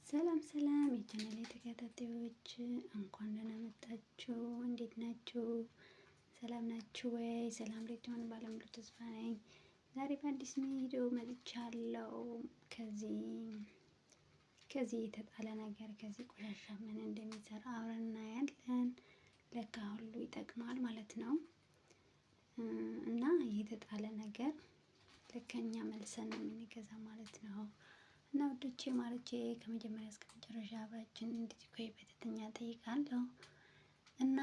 ሰላም ሰላም የቻናሌ ተከታታዮች እንኳን ደህና መጣችሁ። እንዴት ናችሁ? ሰላም ናችሁ ወይ? ሰላም ለእናንተ ባለሙሉ ተስፋ ነኝ። ዛሬ በአዲስ ቪዲዮ መጥቻለሁ። ከዚህ የተጣለ ነገር ከዚህ ቆሻሻ ምን እንደሚሰራ አብረን እናያለን። ለካ ሁሉ ይጠቅማል ማለት ነው። እና የተጣለ ነገር ልክ እኛ መልሰን ነው የምንገዛው ማለት ነው። እና ውዶቼ ማሮቼ ከመጀመሪያ እስከ መጨረሻ አብራችን እንድትቆዩ በትህትና እጠይቃለሁ። እና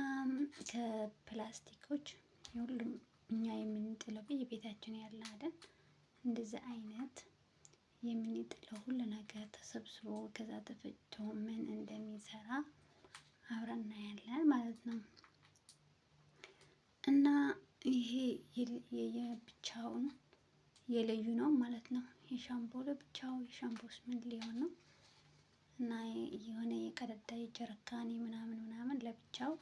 ከፕላስቲኮች የሁሉም እኛ የምንጥለው በየቤታችን ያለ አይደል? እንደዚህ አይነት የምንጥለው ሁሉ ነገር ተሰብስቦ ከዛ ተፈጭቶ ምን እንደሚሰራ አብረን እናያለን ማለት ነው። እና ይሄ የብቻውን የልዩ ነው ማለት ነው። የሻምፖ ለብቻው የሻምፖስ ምን ሊሆን ነው? እና የሆነ የቀዳዳ የጀረካኒ ምናምን ለብቻው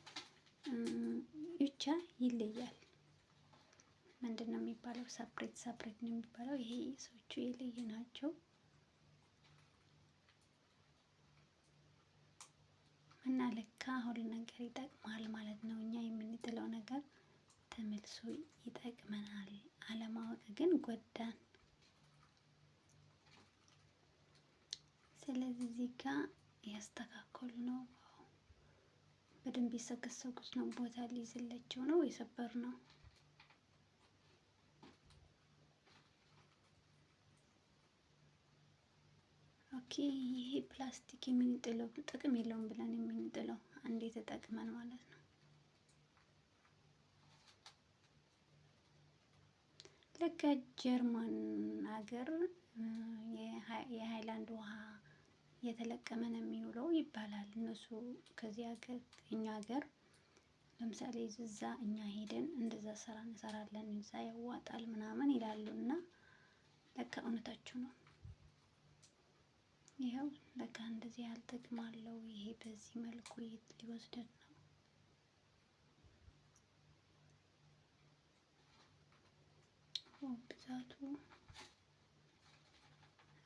ብቻ ይለያል። ምንድነው የሚባለው? ሰፕሬት ነው የሚባለው። ይሄ ሰዎቹ የለዩ ናቸው። እና ለካ ሁሉ ነገር ይጠቅማል ማለት ነው። እኛ የምንጥለው ነገር ተመልሶ ይጠቅመናል። አለማወቅ ግን ጎዳን። ስለዚህ እዚህ ጋር ያስተካከሉ ነው። በደንብ የሰከሰኩት ነው። ቦታ ሊይዝላቸው ነው የሰበርነው። ኦኬ ይሄ ፕላስቲክ የምንጥለው ጥቅም የለውም ብለን የምንጥለው አንዴ ተጠቅመን ማለት ነው። ልክ ጀርመን ሀገር የሃይላንድ ውሃ የተለቀመ ነው የሚውለው ይባላል። እነሱ ከዚህ ሀገር እኛ ሀገር ለምሳሌ እዛ እኛ ሄደን እንደዛ ስራ እንሰራለን እዛ ያዋጣል ምናምን ይላሉ። እና ለካ እውነታቸው ነው። ይኸው ለካ እንደዚህ ያህል ጥቅም አለው። ይሄ በዚህ መልኩ ሊወስደን ነው። ብዛቱ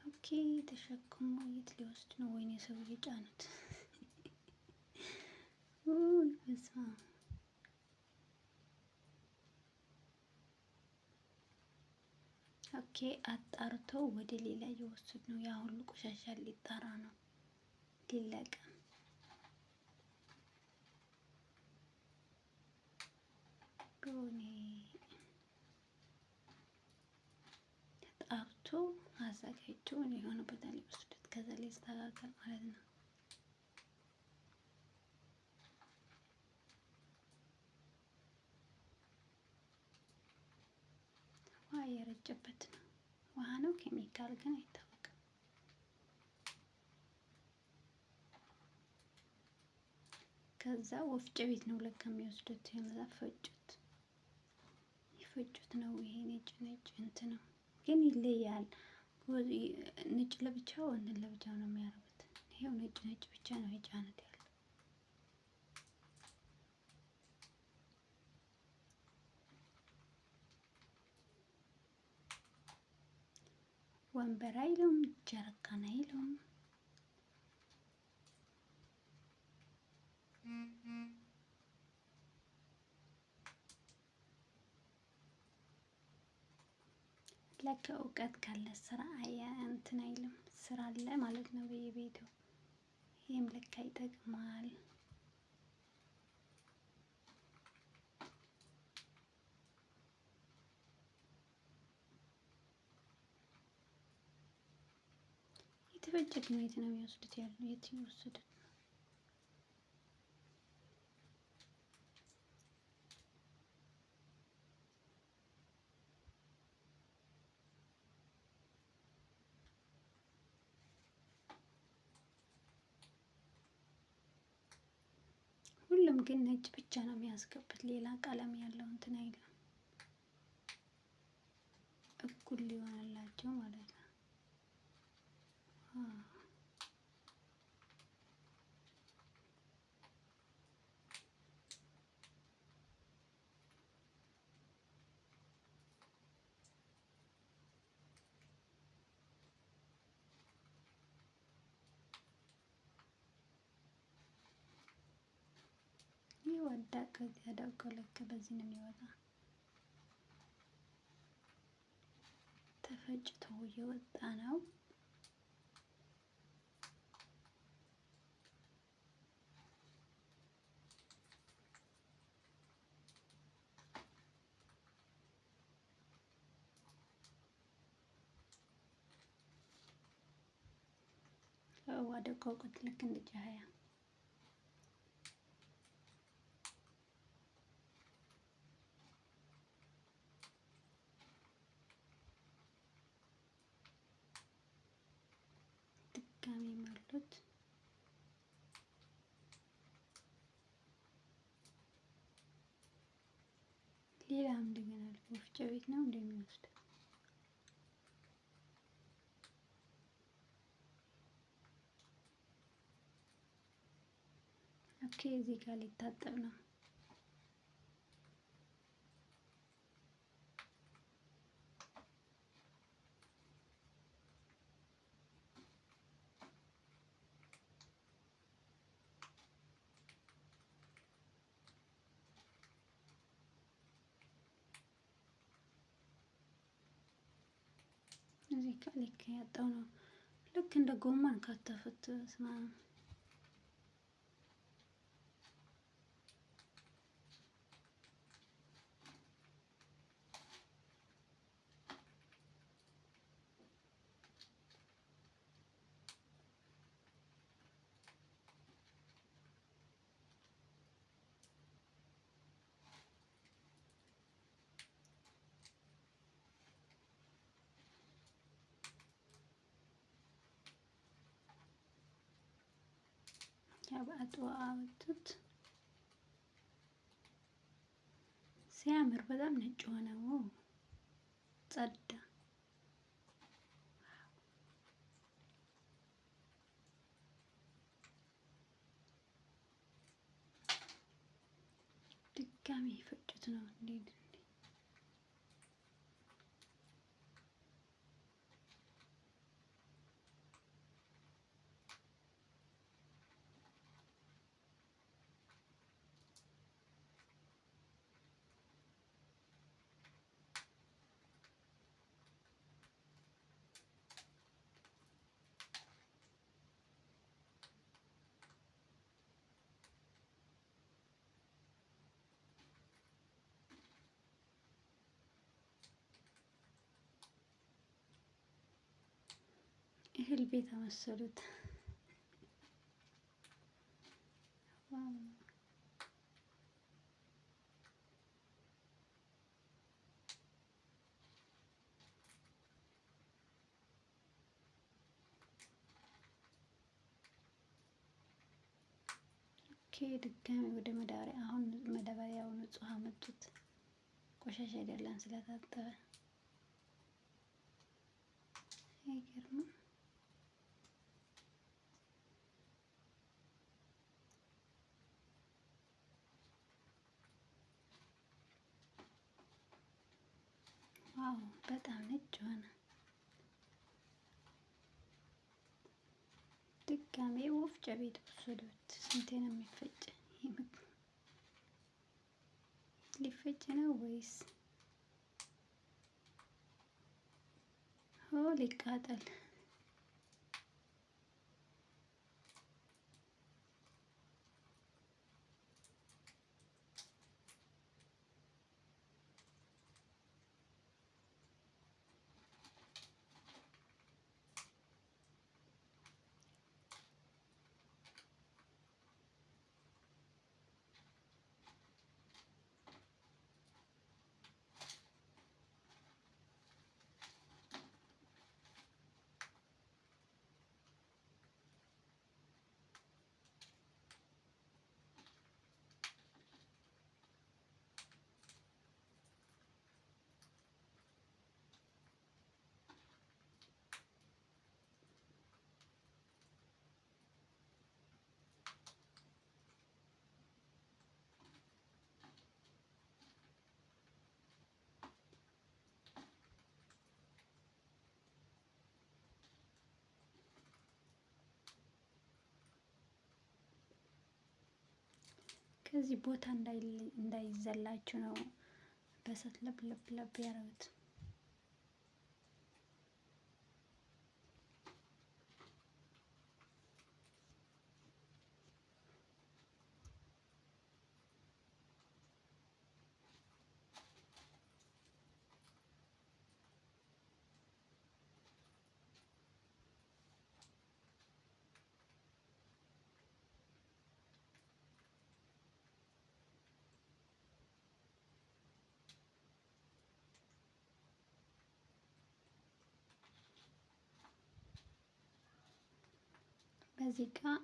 ኦኬ ተሸክሞ የት ሊወስድ ነው? ወይኔ ሰውዬ ጫኑት። በስመአብ ኦኬ አጣርቶ ወደ ሌላ እየወሰዱ ነው። ያ ሁሉ ቆሻሻ ሊጣራ ነው ሊለቀም። ሮኔ ተጣርቶ አዘጋጅቶ የሆነ ቦታ ሊወስዱት ከዛ ሊስተካከል ማለት ነው። ውሃ የረጨበት ነው። ውሃ ነው ኬሚካል ግን አይታወቅም። ከዛ ወፍጮ ቤት ነው ለካ የሚወስዱት። የነዛ ይፈጩት ነው። ይሄ ነጭ እንትን ነው ግን ይለያል። ነጭ ለብቻው እንትን ለብቻው ነው የሚያደርጉት። ይሄው ነጭ ብቻ ነው የጫኑት ያለው። ወንበር አይሉም ጀረካን አይሉም። ለካ እውቀት ካለ ስራ እንትን አይልም። ስራ አለ ማለት ነው በየቤቱ። ይሄም ለካ ይጠቅማል። የተፈጨ ግን የት ነው የሚወስዱት? ያለው የት ይወስዱት? ሁሉም ግን ነጭ ብቻ ነው የሚያስገቡት። ሌላ ቀለም ያለው እንትን አይልም። እኩል ሊሆንላቸው ማለት ነው። ከዚህ አዳቀው ልክ በዚህ ነው የሚወጣ። ተፈጭቶ እየወጣ ነው። አደቀቁት ልክ እንደ ጫያ ድጋሚ አሉት። ሌላ እንደገና ወፍጮ ቤት ነው እንደሚወስድ። ኦኬ እዚህ ጋር ሊታጠብ ነው። እዚህ ጋር ልክ ያጣው ነው። ልክ እንደ ጎማን ካተፉት ስማ ያባጡ አወጡት። ሲያምር በጣም ነጭ ሆነው ጸዳ። ድጋሚ ፍጭት ነው እንዴ? እህል ቤት መሰሉት። ድጋሚ ወደ መዳበሪያ አሁን መዳበሪያው ንጹህ አመጡት። ቆሻሻ አይደለም ስለታጠበ። አይገርምም? ዋው በጣም ነጭ ሆነ። ድጋሜ ወፍጮ ቤት ወሰዱት። ስንቴ ነው የሚፈጭ? ሊፈጭ ነው ወይስ ሊቃጠል? ከዚህ ቦታ እንዳይዘላችሁ ነው በእሳት ለብ ለብ ለብ ያደረጉት። በዚህ ጋር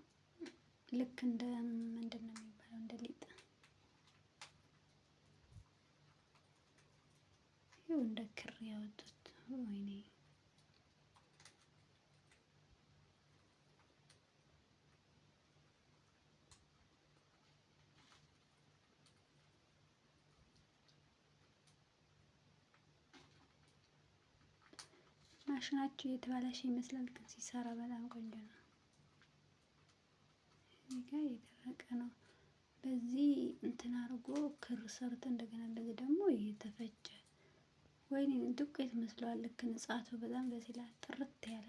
ልክ እንደ ምንድን ነው የሚባለው እንደ ሊጥ ይኸው እንደ ክር ያወጡት። ወይኔ ማሽናቸው የተበላሸ ይመስላል፣ ግን ሲሰራ በጣም ቆንጆ ነው። እዚህ ጋር የደረቀ ነው። በዚህ እንትን አድርጎ ክር ሰርቶ እንደገና እንደዚህ ደግሞ የተፈጨ ወይኔ ዱቄት መስሏል። ልክ ንጻቱ በጣም ደስ ይላል፣ ጥርት ያለ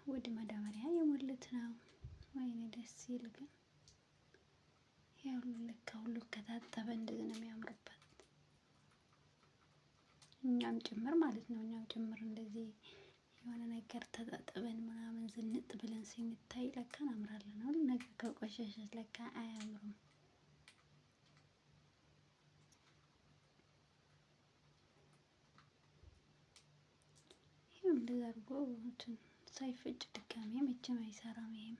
ወደ ማዳበሪያ የሞሉት ነው። ወይኔ ደስ ሲል ግን ያው ልክ ሁሉ ከታጠበ እንደዚህ ነው የሚያምርበት። እኛም ጭምር ማለት ነው። እኛም ጭምር እንደዚህ የሆነ ነገር ተጣጥበን ምናምን ዝንጥ ብለን ስንታይ ለካ እናምራለን። ሁሉ ነገር ከቆሸሸ ለካ አያምሩም። ይሄው እንደዛ አድርጎ እንትን ሳይፈጭ ድጋሜ መቼም አይሰራም። ይሄም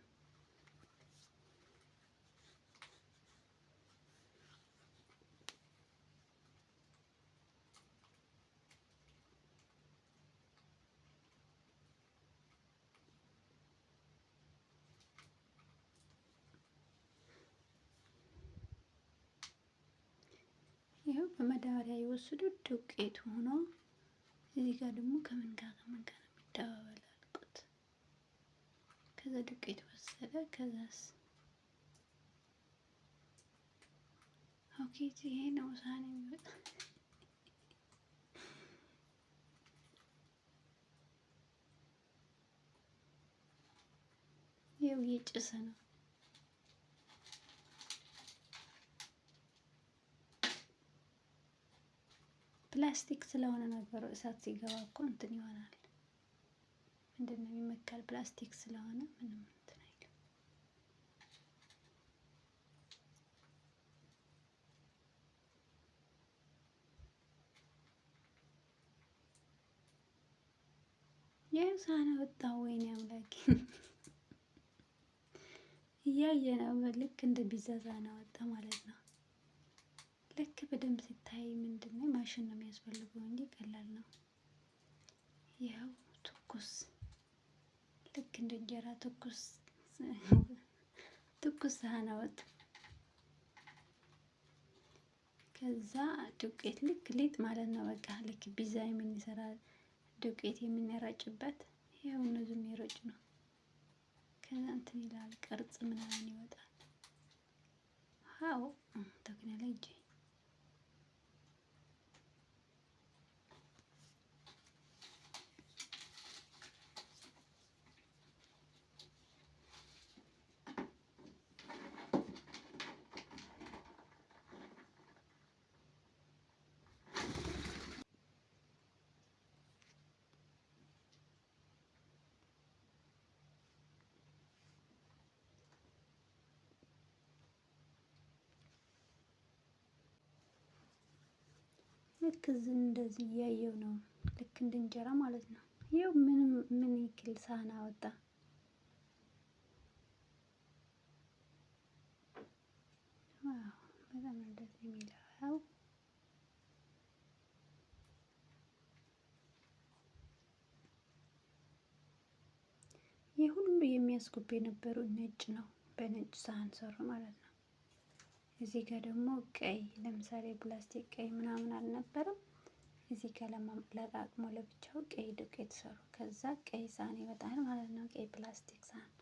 ይኸው በማዳበሪያ የወሰዱት ዱቄት ሆኖ እዚህ ጋር ደግሞ ከምን ጋር ነው የሚደባበላልቁት። ከዛ ዱቄት ወሰደ። ከዛስ ኦኬ ይሄ ነው ሳህን የሚወጣ። ይኸው እየጨሰ ነው። ፕላስቲክ ስለሆነ ነገሩ እሳት ሲገባ እኮ እንትን ይሆናል። ምንድን ነው የሚመካል? ፕላስቲክ ስለሆነ ምንም እንትን አይልም። ይህ ሳህን ወጣ። ወይኔ አምላኬ እያየ ነው። ልክ እንደ ቢዛ ሳህን ወጣ ማለት ነው። ልክ በደንብ ሲታይ ምንድነው ማሽን ነው የሚያስፈልገው እንጂ ቀላል ነው። ይኸው ትኩስ ልክ እንደ እንጀራ ትኩስ ሳህን አወጡ። ከዛ ዱቄት ልክ ሊጥ ማለት ነው። በቃ ልክ ፒዛ የምንሰራ ዱቄት የምንረጭበት ይኸው እነዚህ የሚረጭ ነው። ከዛ እንትን ይላል ቅርጽ ምናምን ይወጣል። አዎ ቴክኖሎጂ ልክ እንደዚህ እያየው ነው። ልክ እንደ እንጀራ ማለት ነው። ይኸው ምን ያክል ሳህን አወጣ። ዋው በጣም ደስ የሚለው። ይህ ሁሉ የሚያስጎብ የነበሩ ነጭ ነው። በነጭ ሳህን ሰሩ ማለት ነው። እዚህ ጋር ደግሞ ቀይ ለምሳሌ ፕላስቲክ ቀይ ምናምን አልነበረም። እዚህ ጋር ለቃቅሞ ለብቻው ቀይ ዱቄት ሰሩ። ከዛ ቀይ ሳህን ይወጣል ማለት ነው። ቀይ ፕላስቲክ ሳህን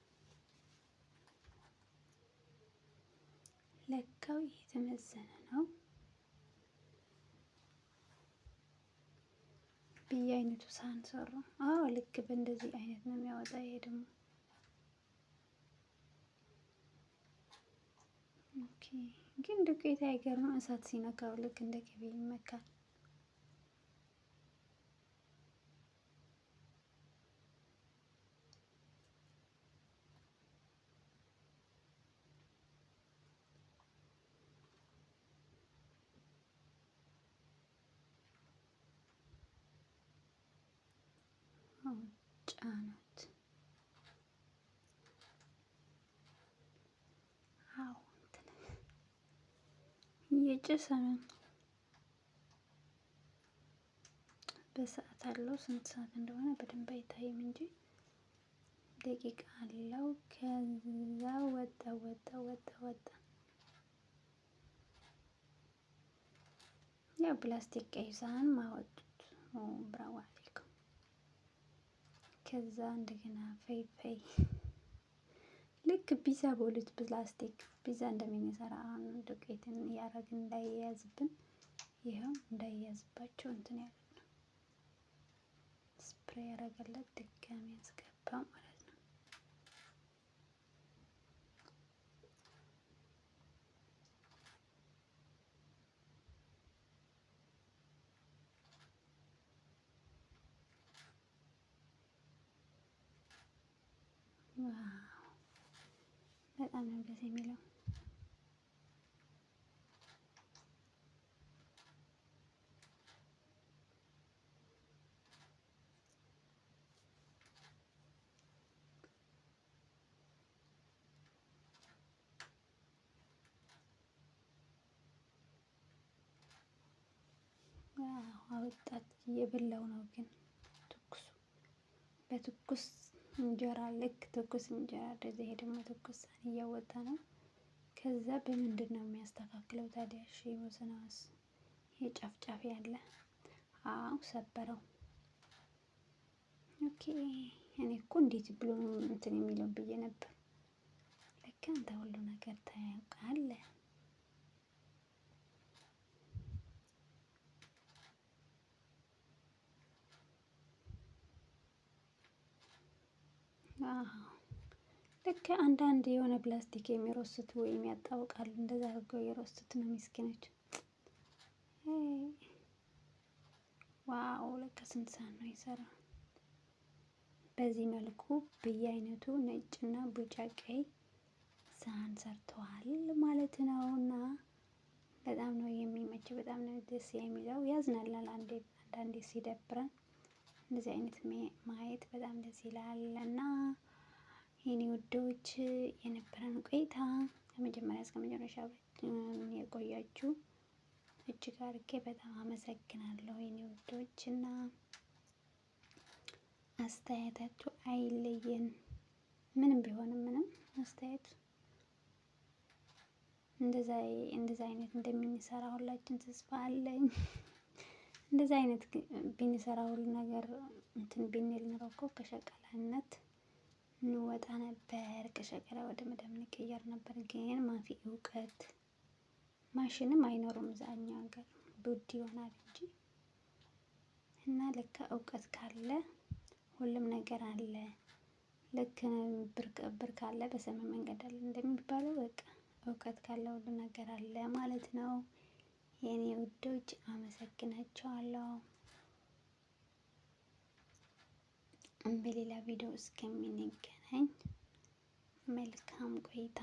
ለካው የተመዘነ ነው። በየአይነቱ ሳህን ሰሩ። አዎ ልክ በእንደዚህ አይነት ነው የሚያወጣ። ይሄ ደግሞ ኦኬ። ግን ዱቄት አይገርምም? እሳት ሲነካው ልክ እንደ ቅቤ ይመካል። ጫኑት። አዎ እየጨሰ ነው። በሰዓት አለው። ስንት ሰዓት እንደሆነ በደንብ አይታይም እንጂ ደቂቃ አለው። ከዛ ወጣ ወጣ ወጣ ወጣ። ያው ፕላስቲክ ቀይ ሳህን ማወጡት። ብራው አለይኩም። ከዛ እንደገና ፈይ ልክ ፒዛ በሁለት ፕላስቲክ ፒዛ እንደምንሰራ አሁን ዱቄትን እያደረግን እንዳይያዝብን፣ ይኸው እንዳይያዝባቸው እንትን ያለ ነው። ስፕሬይ ያደረገለት ድጋሚ ያስገባ ማለት ነው። ዋው በጣም ነው ደስ የሚለው። አወጣት። እየበላው ነው ግን ትኩሱ በትኩስ እንጀራ ልክ ትኩስ እንጀራ እንደዚህ። ይሄ ደግሞ ትኩስ ሳህን እያወጣ ነው። ከዛ በምንድን ነው የሚያስተካክለው ታዲያ? እሺ ወሰናስ ይሄ ጫፍ ጫፍ ያለ አዎ ሰበረው። ኦኬ እኔ እኮ እንዴት ብሎ እንትን የሚለው ብዬ ነበር። ልክ አንተ ሁሉ ነገር ታውቃለህ። ልክ አንዳንድ የሆነ ፕላስቲክ የሚሮስቱ ወይም ያጣውቃሉ እንደዛ አድርገው የሮስቱት ነው ምስኪኖች። ዋው ለካ ስንት ሳህን ነው የሰራው። በዚህ መልኩ በየአይነቱ ነጭና ቢጫ ቀይ ሳህን ሰርተዋል ማለት ነው። እና በጣም ነው የሚመቸው። በጣም ነው ደስ የሚለው። ያዝናናል አንዳንዴ ሲደብረን እንደዚህ አይነት ማየት በጣም ደስ ይላል። እና የኔ ውዶች የነበረን ቆይታ ከመጀመሪያ እስከ መጨረሻ የቆያችሁ እጅግ አድርጌ በጣም አመሰግናለሁ የኔ ውዶች። እና አስተያየታችሁ አይለየን። ምንም ቢሆንም ምንም አስተያየት እንደዛ አይነት እንደምንሰራ ሁላችን ተስፋ አለኝ። እንደዛ አይነት ብንሰራ ሁሉ ነገር እንትን ብንል ኖሮ እኮ ከሸቀላነት እንወጣ ነበር። ከሸቀላ ወደ መዳብ እንቀየር ነበር። ግን ማፊ እውቀት ማሽንም አይኖርም እዛኛ ሀገር ውድ ይሆናል እንጂ። እና ለካ እውቀት ካለ ሁሉም ነገር አለ። ልክ ብር ካለ በሰማይ መንገድ አለ እንደሚባለው በቃ እውቀት ካለ ሁሉ ነገር አለ ማለት ነው። የኔ ውዶች አመሰግናችኋለሁ። በሌላ ቪዲዮ እስከምንገናኝ መልካም ቆይታ